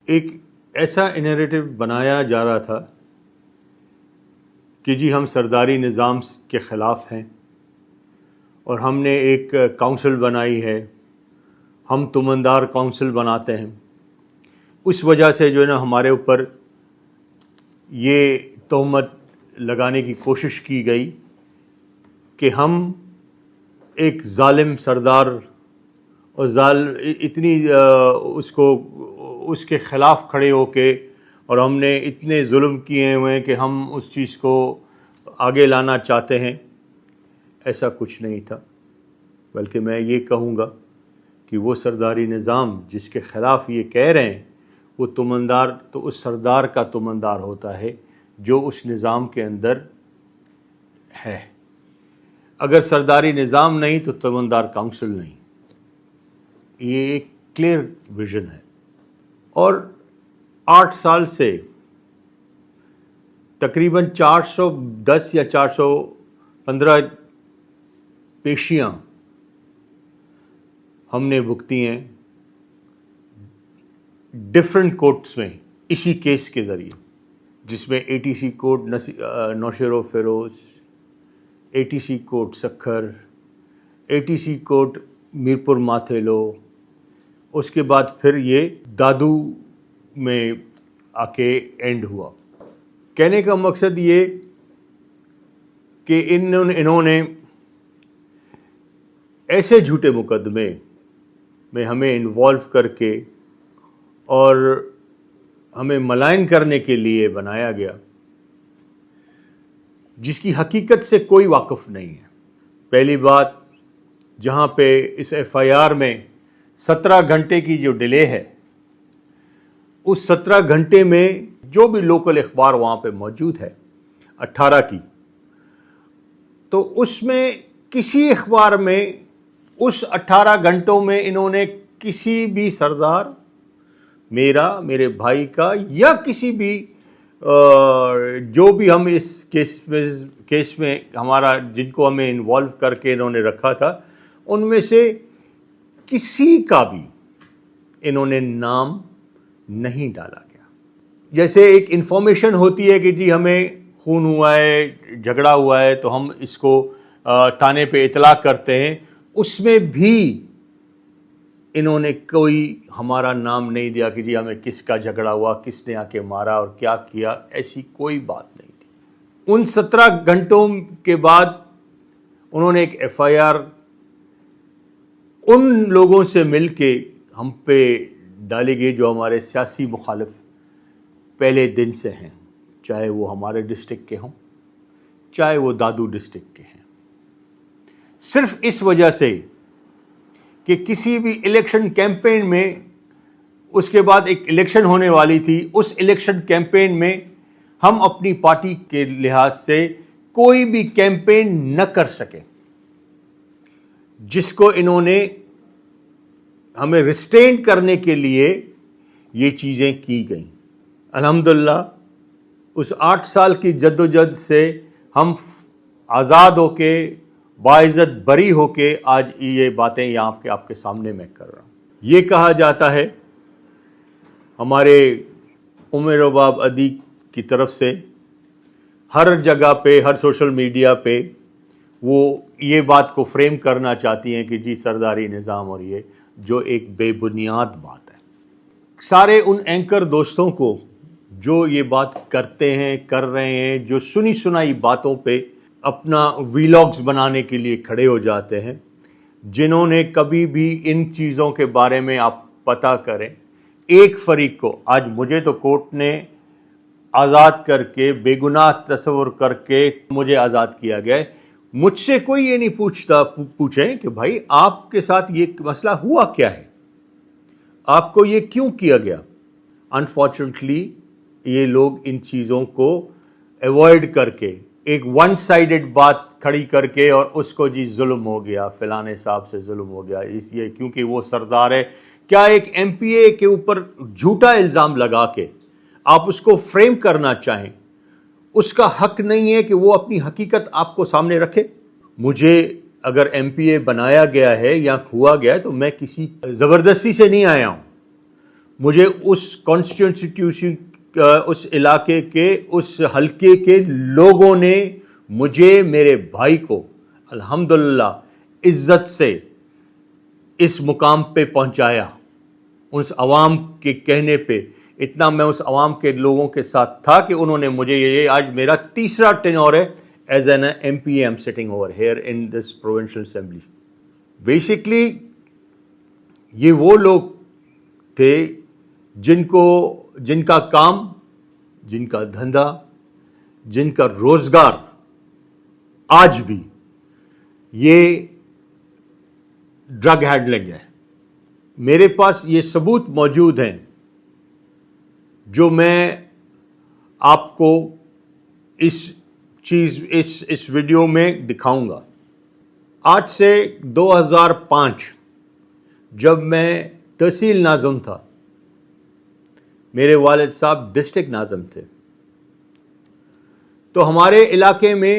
ایک ایسا انیریٹو بنایا جا رہا تھا کہ جی ہم سرداری نظام کے خلاف ہیں اور ہم نے ایک کونسل بنائی ہے، ہم تمندار کونسل بناتے ہیں. اس وجہ سے جو ہے نا ہمارے اوپر یہ تہمت لگانے کی کوشش کی گئی کہ ہم ایک ظالم سردار اور اتنی اس کے خلاف کھڑے ہو کے، اور ہم نے اتنے ظلم کیے ہوئے ہیں کہ ہم اس چیز کو آگے لانا چاہتے ہیں. ایسا کچھ نہیں تھا، بلکہ میں یہ کہوں گا کہ وہ سرداری نظام جس کے خلاف یہ کہہ رہے ہیں وہ تمندار تو اس سردار کا تمندار ہوتا ہے جو اس نظام کے اندر ہے. اگر سرداری نظام نہیں تو تمندار کونسل نہیں. یہ ایک کلیئر ویژن ہے. اور 8 سال سے تقریباً 410 یا 415 پیشیاں ہم نے بھگتی ہیں ڈفرینٹ کورٹس میں اسی کیس کے ذریعے، جس میں اے T C court Naushahro Feroze, A T C court Sukkur, A T C court Mirpur Mathelo, اس کے بعد پھر یہ دادو میں آ کے اینڈ ہوا. کہنے کا مقصد یہ کہ انہوں نے ایسے جھوٹے مقدمے میں ہمیں انوالو کر کے اور ہمیں ملائن کرنے کے لیے بنایا گیا، جس کی حقیقت سے کوئی واقف نہیں ہے. پہلی بات، جہاں پہ اس ایف آئی آر میں 17 گھنٹے کی جو ڈیلے ہے، اس 17 گھنٹے میں جو بھی لوکل اخبار وہاں پہ موجود ہے 18 کی، تو اس میں کسی اخبار میں اس 18 گھنٹوں میں انہوں نے کسی بھی سردار، میرے بھائی کا، یا کسی بھی جو بھی ہم اس کیس میں ہمارا جن کو ہمیں انوالو کر کے انہوں نے رکھا تھا، ان میں سے کسی کا بھی انہوں نے نام نہیں ڈالا گیا. جیسے ایک انفارمیشن ہوتی ہے کہ جی ہمیں خون ہوا ہے، جھگڑا ہوا ہے، تو ہم اس کو تھانے پہ اطلاع کرتے ہیں، اس میں بھی انہوں نے کوئی ہمارا نام نہیں دیا کہ جی ہمیں کس کا جھگڑا ہوا، کس نے آ کے مارا اور کیا کیا. ایسی کوئی بات نہیں تھی. ان 17 گھنٹوں کے بعد انہوں نے ایک ایف آئی آر ان لوگوں سے مل کے ہم پہ ڈالے گئے جو ہمارے سیاسی مخالف پہلے دن سے ہیں، چاہے وہ ہمارے ڈسٹرکٹ کے ہوں، چاہے وہ دادو ڈسٹرکٹ کے ہیں. صرف اس وجہ سے کہ کسی بھی الیکشن کیمپین میں، اس کے بعد ایک الیکشن ہونے والی تھی، اس الیکشن کیمپین میں ہم اپنی پارٹی کے لحاظ سے کوئی بھی کیمپین نہ کر سکے، جس کو انہوں نے ہمیں ریسٹرین کرنے کے لیے یہ چیزیں کی گئیں. الحمدللہ اس 8 سال کی جدوجہد سے ہم آزاد ہو کے، باعزت بری ہو کے آج یہ باتیں یہاں آپ کے سامنے میں کر رہا ہوں. یہ کہا جاتا ہے ہمارے عمر رباب ادی کی طرف سے، ہر جگہ پہ، ہر سوشل میڈیا پہ وہ یہ بات کو فریم کرنا چاہتی ہیں کہ جی سرداری نظام، اور یہ جو ایک بے بنیاد بات ہے. سارے ان اینکر دوستوں کو جو یہ بات کرتے ہیں، کر رہے ہیں، جو سنی سنائی باتوں پہ اپنا ویلاگز بنانے کے لیے کھڑے ہو جاتے ہیں، جنہوں نے کبھی بھی ان چیزوں کے بارے میں آپ پتہ کریں، ایک فریق کو، آج مجھے تو کورٹ نے آزاد کر کے، بے گناہ تصور کر کے مجھے آزاد کیا گیا ہے. مجھ سے کوئی یہ نہیں پوچھیں کہ بھائی آپ کے ساتھ یہ مسئلہ ہوا کیا ہے، آپ کو یہ کیوں کیا گیا. انفارچونیٹلی یہ لوگ ان چیزوں کو ایوائڈ کر کے ایک ون سائیڈڈ بات کھڑی کر کے، اور اس کو جی ظلم ہو گیا، فلانے صاحب سے ظلم ہو گیا اس لیے کیونکہ وہ سردار ہے. کیا ایک ایم پی اے کے اوپر جھوٹا الزام لگا کے آپ اس کو فریم کرنا چاہیں، اس کا حق نہیں ہے کہ وہ اپنی حقیقت آپ کو سامنے رکھے. مجھے اگر ایم پی اے بنایا گیا ہے یا ہوا گیا ہے تو میں کسی زبردستی سے نہیں آیا ہوں. مجھے اس کانسٹیٹیوشن اس علاقے کے اس حلقے کے لوگوں نے مجھے میرے بھائی کو الحمدللہ عزت سے اس مقام پہ پہنچایا. اس عوام کے کہنے پہ اتنا میں اس عوام کے لوگوں کے ساتھ تھا کہ انہوں نے مجھے یہ آج میرا تیسرا ٹینور ہے as an M P am sitting over here in this provincial assembly. Basically یہ وہ لوگ تھے جن کا کام، جن کا دھندا، جن کا روزگار آج بھی یہ ڈرگ ہینڈلنگ ہے. میرے پاس یہ ثبوت موجود ہیں جو میں آپ کو اس ویڈیو میں دکھاؤں گا. آج سے 2005 جب میں تحصیل ناظم تھا، میرے والد صاحب ڈسٹرکٹ ناظم تھے، تو ہمارے علاقے میں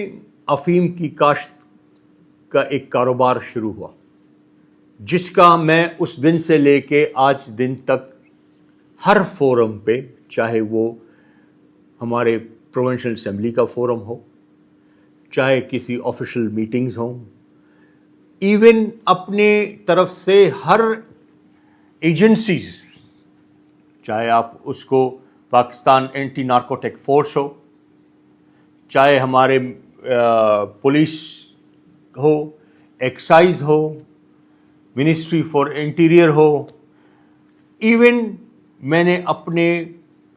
افیم کی کاشت کا ایک کاروبار شروع ہوا، جس کا میں اس دن سے لے کے آج دن تک ہر فورم پہ، چاہے وہ ہمارے پروونشل اسمبلی کا فورم ہو، چاہے کسی آفیشل میٹنگز ہوں، ایون اپنے طرف سے ہر ایجنسیز، چاہے آپ اس کو پاکستان اینٹی نارکوٹک فورس ہو، چاہے ہمارے پولیس ہو، ایکسائز ہو، منسٹری فار انٹیریئر ہو، ایون میں نے اپنے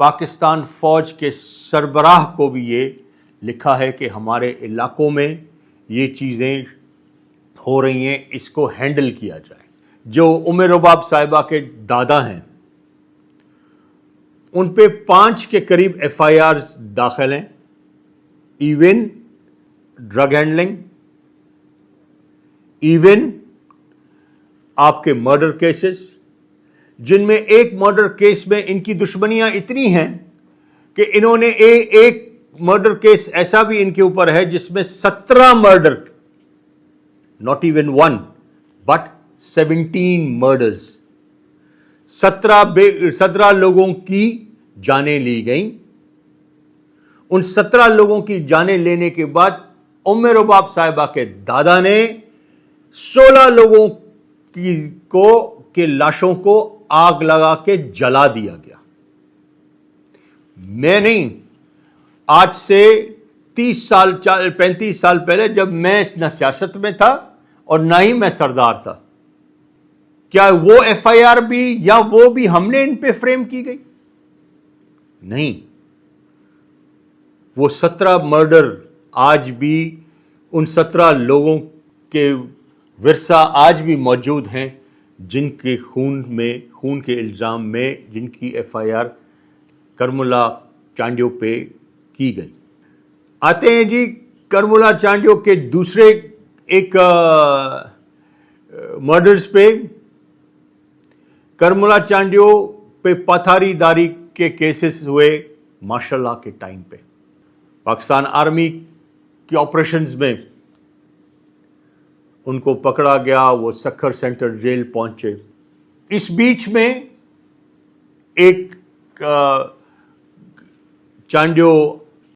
پاکستان فوج کے سربراہ کو بھی یہ لکھا ہے کہ ہمارے علاقوں میں یہ چیزیں ہو رہی ہیں، اس کو ہینڈل کیا جائے. جو رباب صاحبہ کے دادا ہیں، ان پہ 5 کے قریب ایف آئی آرز داخل ہیں، ایون ڈرگ ہینڈلنگ، ایون آپ کے مرڈر کیسز، جن میں ایک مرڈر کیس میں ان کی دشمنیاں اتنی ہیں کہ انہوں نے ایک مرڈر کیس ایسا بھی ان کے اوپر ہے جس میں 17 murder, not even 1 but 17 murders، 17 لوگوں کی جانیں لی گئیں. ان 17 لوگوں کی جانیں لینے کے بعد رباب صاحبہ کے دادا نے 16 لوگوں کے لاشوں کو آگ لگا کے جلا دیا گیا. میں نہیں، آج سے 35 سال پہلے جب میں نہ سیاست میں تھا اور نہ ہی میں سردار تھا، کیا وہ ایف آئی آر بھی یا وہ بھی ہم نے ان پہ فریم کی گئی؟ نہیں. وہ 17 مرڈر آج بھی، ان 17 لوگوں کے ورثہ آج بھی موجود ہیں جن کے خون کے الزام میں جن کی ایف آئی آر کرملا چانڈیو پہ کی گئی. آتے ہیں جی کرملا چانڈیو کے دوسرے ایک مرڈرز پہ. کرملا چانڈیو پہ پاتھاری داری کے کیسز ہوئے ماشاء اللہ کے ٹائم پہ. پاکستان آرمی کے آپریشنز میں ان کو پکڑا گیا، وہ سکھر سینٹر جیل پہنچے. اس بیچ میں ایک چانڈیو